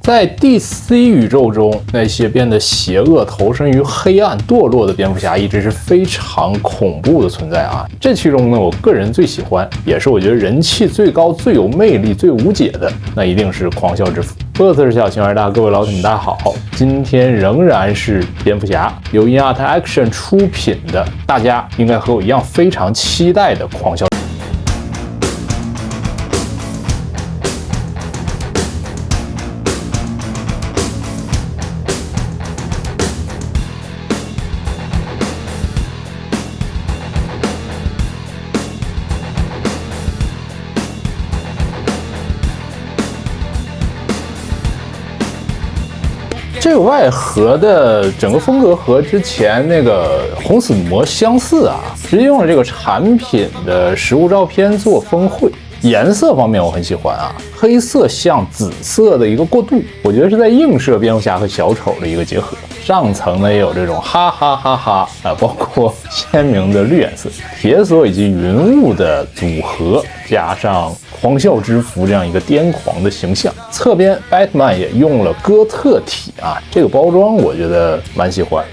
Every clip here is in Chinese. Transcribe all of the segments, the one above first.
在 DC 宇宙中，那些变得邪恶、投身于黑暗、堕落的蝙蝠侠一直是非常恐怖的存在啊。这其中呢，我个人最喜欢，也是我觉得人气最高、最有魅力、最无解的，那一定是狂笑之父。我是小青儿大，各位老铁们大家好，今天仍然是蝙蝠侠，由 InArt Action 出品的，大家应该和我一样非常期待的狂笑。这个外盒的整个风格和之前那个红死魔相似啊，直接用了这个产品的实物照片做峰会。颜色方面我很喜欢啊，黑色向紫色的一个过渡，我觉得是在映射蝙蝠侠和小丑的一个结合。上层呢也有这种哈哈哈哈啊，包括鲜明的绿颜色、铁索以及云雾的组合，加上狂笑之父这样一个癫狂的形象。侧边 Batman 也用了哥特体啊，这个包装我觉得蛮喜欢。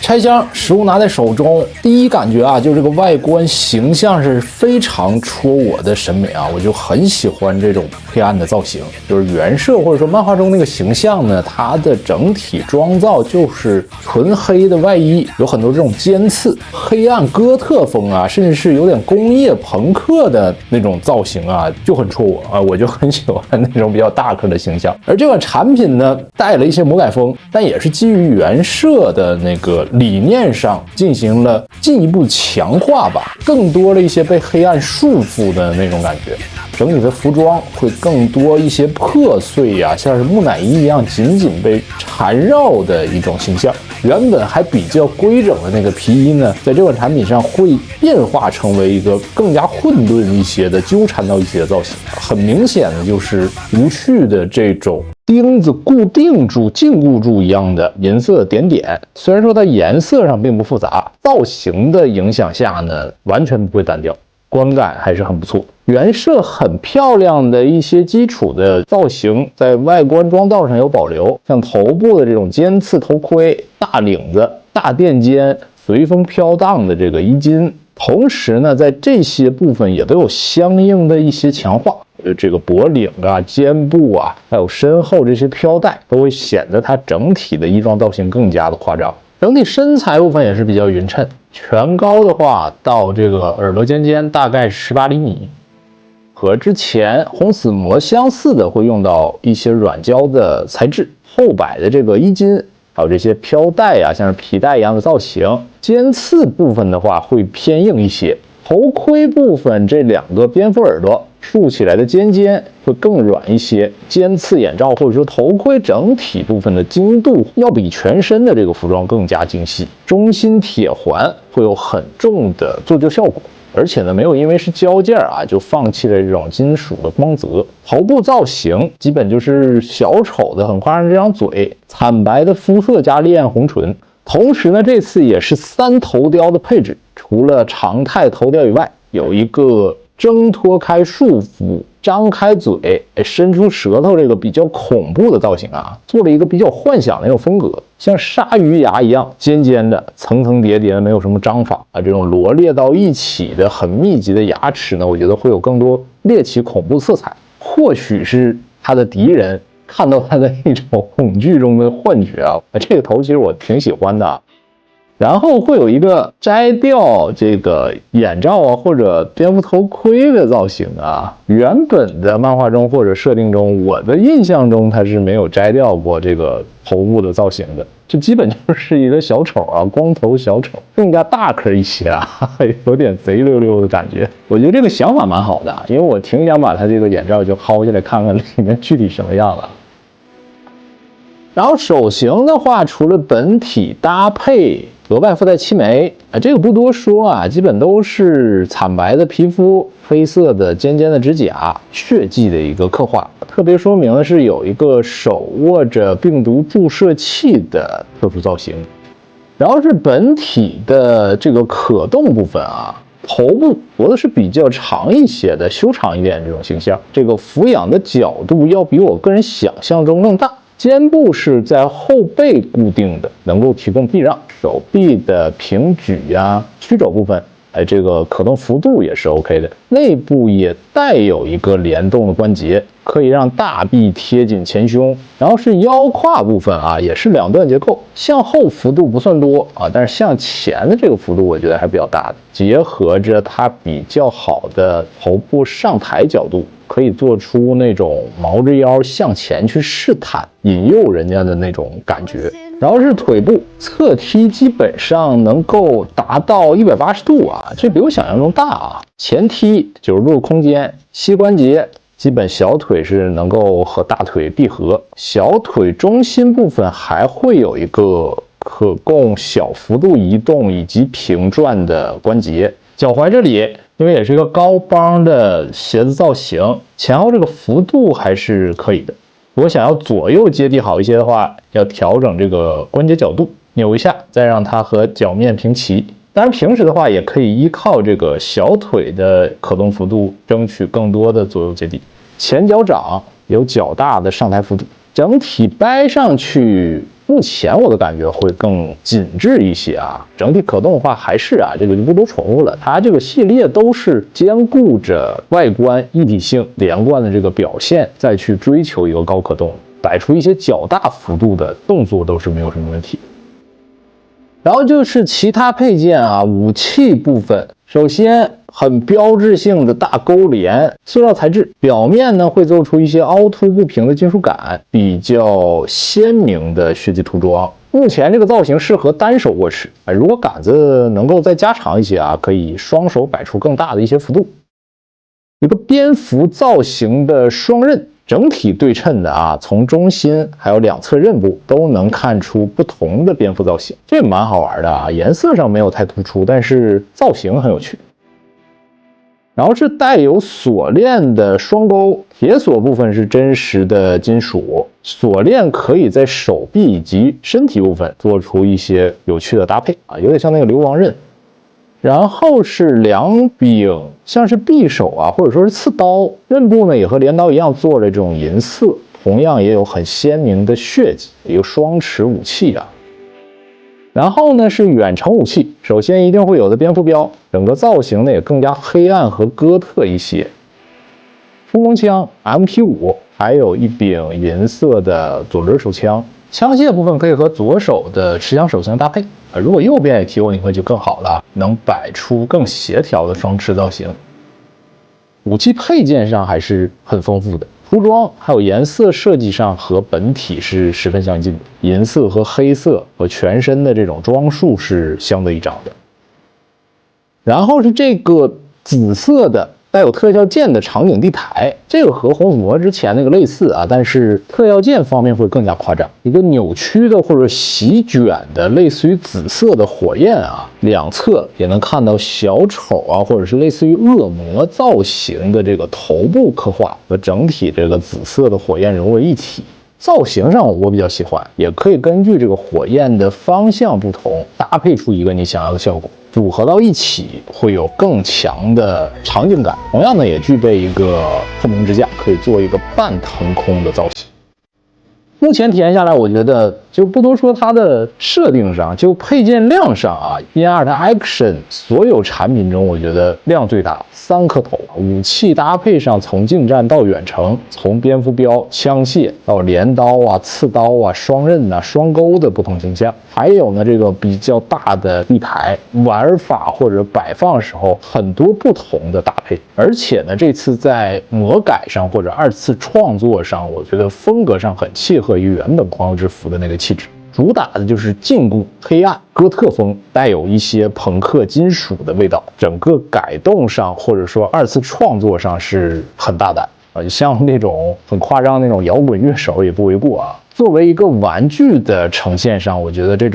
拆箱实物拿在手中，第一感觉啊，就是这个外观形象是非常戳我的审美啊，我就很喜欢这种黑暗的造型。就是原设或者说漫画中那个形象呢，它的整体妆造就是纯黑的外衣，有很多这种尖刺，黑暗哥特风啊，甚至是有点工业朋克的那种造型啊，就很戳我啊，我就很喜欢那种比较大颗的形象。而这款产品呢，带了一些魔改风，但也是基于原设的那个理念上进行了进一步强化吧，更多了一些被黑暗束缚的那种感觉。整体的服装会更多一些破碎呀，像是木乃伊一样紧紧被缠绕的一种形象。原本还比较规整的那个皮衣呢，在这款产品上会变化成为一个更加混沌一些的、纠缠到一些的造型。很明显的就是无序的这种钉子固定住、禁锢住一样的颜色的点点，虽然说它颜色上并不复杂，造型的影响下呢，完全不会单调，观感还是很不错。原设很漂亮的一些基础的造型，在外观妆造上有保留，像头部的这种尖刺头盔、大领子、大垫肩、随风飘荡的这个衣襟，同时呢，在这些部分也都有相应的一些强化。这个脖领啊、肩部啊，还有身后这些飘带，都会显得它整体的衣装造型更加的夸张。整体身材部分也是比较匀称，全高的话到这个耳朵尖大概18厘米，和之前红死魔相似的，会用到一些软胶的材质。后摆的这个衣襟，还有这些飘带啊，像是皮带一样的造型。尖刺部分的话会偏硬一些，头盔部分这两个蝙蝠耳朵竖起来的尖会更软一些，尖刺眼罩或者说头盔整体部分的精度要比全身的这个服装更加精细。中心铁环会有很重的做旧效果，而且呢没有因为是胶件啊就放弃了这种金属的光泽。头部造型基本就是小丑的很夸张这张嘴，惨白的肤色加烈焰红唇。同时呢，这次也是3头雕的配置，除了常态头雕以外，有一个挣脱开束缚、张开嘴、伸出舌头这个比较恐怖的造型啊，做了一个比较幻想的那种风格，像鲨鱼牙一样尖的、层层叠叠的，没有什么章法啊，这种罗列到一起的很密集的牙齿呢，我觉得会有更多猎奇恐怖色彩，或许是他的敌人看到他的一种恐惧中的幻觉啊，这个头其实我挺喜欢的。然后会有一个摘掉这个眼罩啊或者蝙蝠头盔的造型啊，原本的漫画中或者设定中，我的印象中它是没有摘掉过这个头部的造型的，这基本就是一个小丑啊，光头小丑，更加大颗一些啊，有点贼溜溜的感觉。我觉得这个想法蛮好的，因为我挺想把它这个眼罩就薅下来看看里面具体什么样了。然后手型的话，除了本体搭配额外附带漆眉，这个不多说啊，基本都是惨白的皮肤、黑色的尖的指甲、血迹的一个刻画。特别说明的是有一个手握着病毒注射器的特殊造型。然后是本体的这个可动部分啊，头部做的是比较长一些的，修长一点这种形象。这个俯仰的角度要比我个人想象中更大。肩部是在后背固定的，能够提供避让。手臂的平举呀、曲肘部分，这个可动幅度也是 OK 的。内部也带有一个联动的关节，可以让大臂贴紧前胸。然后是腰胯部分啊，也是两段结构，向后幅度不算多啊，但是向前的这个幅度我觉得还比较大的。结合着它比较好的头部上抬角度，可以做出那种毛着腰向前去试探、引诱人家的那种感觉。然后是腿部侧踢，基本上能够达到180度啊，这比我想象中大啊。前踢90度空间，膝关节基本小腿是能够和大腿闭合，小腿中心部分还会有一个可供小幅度移动以及平转的关节。脚踝这里因为也是一个高帮的鞋子造型，前后这个幅度还是可以的。如果想要左右接地好一些的话，要调整这个关节角度，扭一下，再让它和脚面平齐。当然平时的话也可以依靠这个小腿的可动幅度争取更多的左右接地。前脚掌有较大的上抬幅度，整体掰上去目前我的感觉会更紧致一些啊。整体可动的话还是这个就不多重复了，它这个系列都是兼顾着外观一体性连贯的这个表现，再去追求一个高可动，摆出一些较大幅度的动作都是没有什么问题。然后就是其他配件武器部分，首先很标志性的大勾连，塑料材质，表面呢会做出一些凹凸不平的金属感，比较鲜明的血迹涂装。目前这个造型适合单手握持，如果杆子能够再加长一些可以双手摆出更大的一些幅度。一个蝙蝠造型的双刃，整体对称的从中心还有两侧刃部都能看出不同的蝙蝠造型，这蛮好玩的颜色上没有太突出，但是造型很有趣。然后是带有锁链的双钩，铁锁部分是真实的金属，锁链可以在手臂以及身体部分做出一些有趣的搭配有点像那个流亡刃。然后是两柄像是匕首或者说是刺刀，刃部呢也和镰刀一样做了这种银色，同样也有很鲜明的血迹，一个双持武器然后呢是远程武器，首先一定会有的蝙蝠镖，整个造型呢也更加黑暗和哥特一些。冲锋枪 MP5， 还有一柄银色的左轮手枪，枪械部分可以和左手的持枪手型搭配如果右边也提过领会就更好了，能摆出更协调的双持造型。武器配件上还是很丰富的，涂装还有颜色设计上和本体是十分相近的，银色和黑色和全身的这种装束是相得益彰的。然后是这个紫色的带有特效键的场景地台，这个和红斧魔之前那个类似但是特效键方面会更加夸张，一个扭曲的或者席卷的类似于紫色的火焰两侧也能看到小丑或者是类似于恶魔造型的这个头部刻画，和整体这个紫色的火焰融为一体。造型上我比较喜欢，也可以根据这个火焰的方向不同，搭配出一个你想要的效果，组合到一起会有更强的场景感。同样呢，也具备一个透明支架，可以做一个半腾空的造型。目前体验下来，我觉得就不多说它的设定上，就配件量上EN2的 Action 所有产品中，我觉得量最大，3颗头。武器搭配上，从近战到远程，从蝙蝠镖、枪械到镰刀刺刀双刃双钩的不同形象，还有呢这个比较大的地台，玩法或者摆放时候很多不同的搭配。而且呢，这次在魔改上或者2次创作上，我觉得风格上很契合于原本狂游之斧的那个气质，主打的就是禁锢、黑暗、哥特风，带有一些朋克金属的味道。整个改动上或者说2次创作上是很大胆像那种很夸张那种摇滚乐手也不为过作为一个玩具的呈现上，我觉得这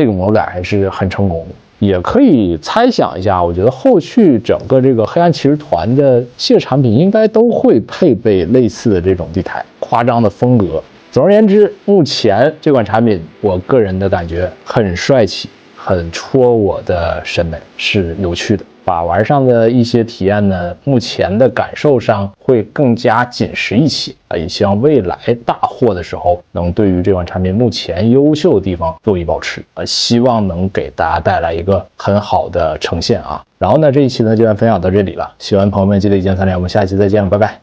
个魔改还是很成功的。也可以猜想一下，我觉得后续整个这个黑暗骑士团的系列产品应该都会配备类似的这种地台，夸张的风格。总而言之，目前这款产品我个人的感觉很帅气，很戳我的审美，是有趣的。把玩上的一些体验呢，目前的感受上会更加紧实一些啊，也希望未来大货的时候能对于这款产品目前优秀的地方做以保持啊，希望能给大家带来一个很好的呈现啊。然后呢，这一期呢就先分享到这里了，喜欢的朋友们记得一键3连，我们下期再见了，拜拜。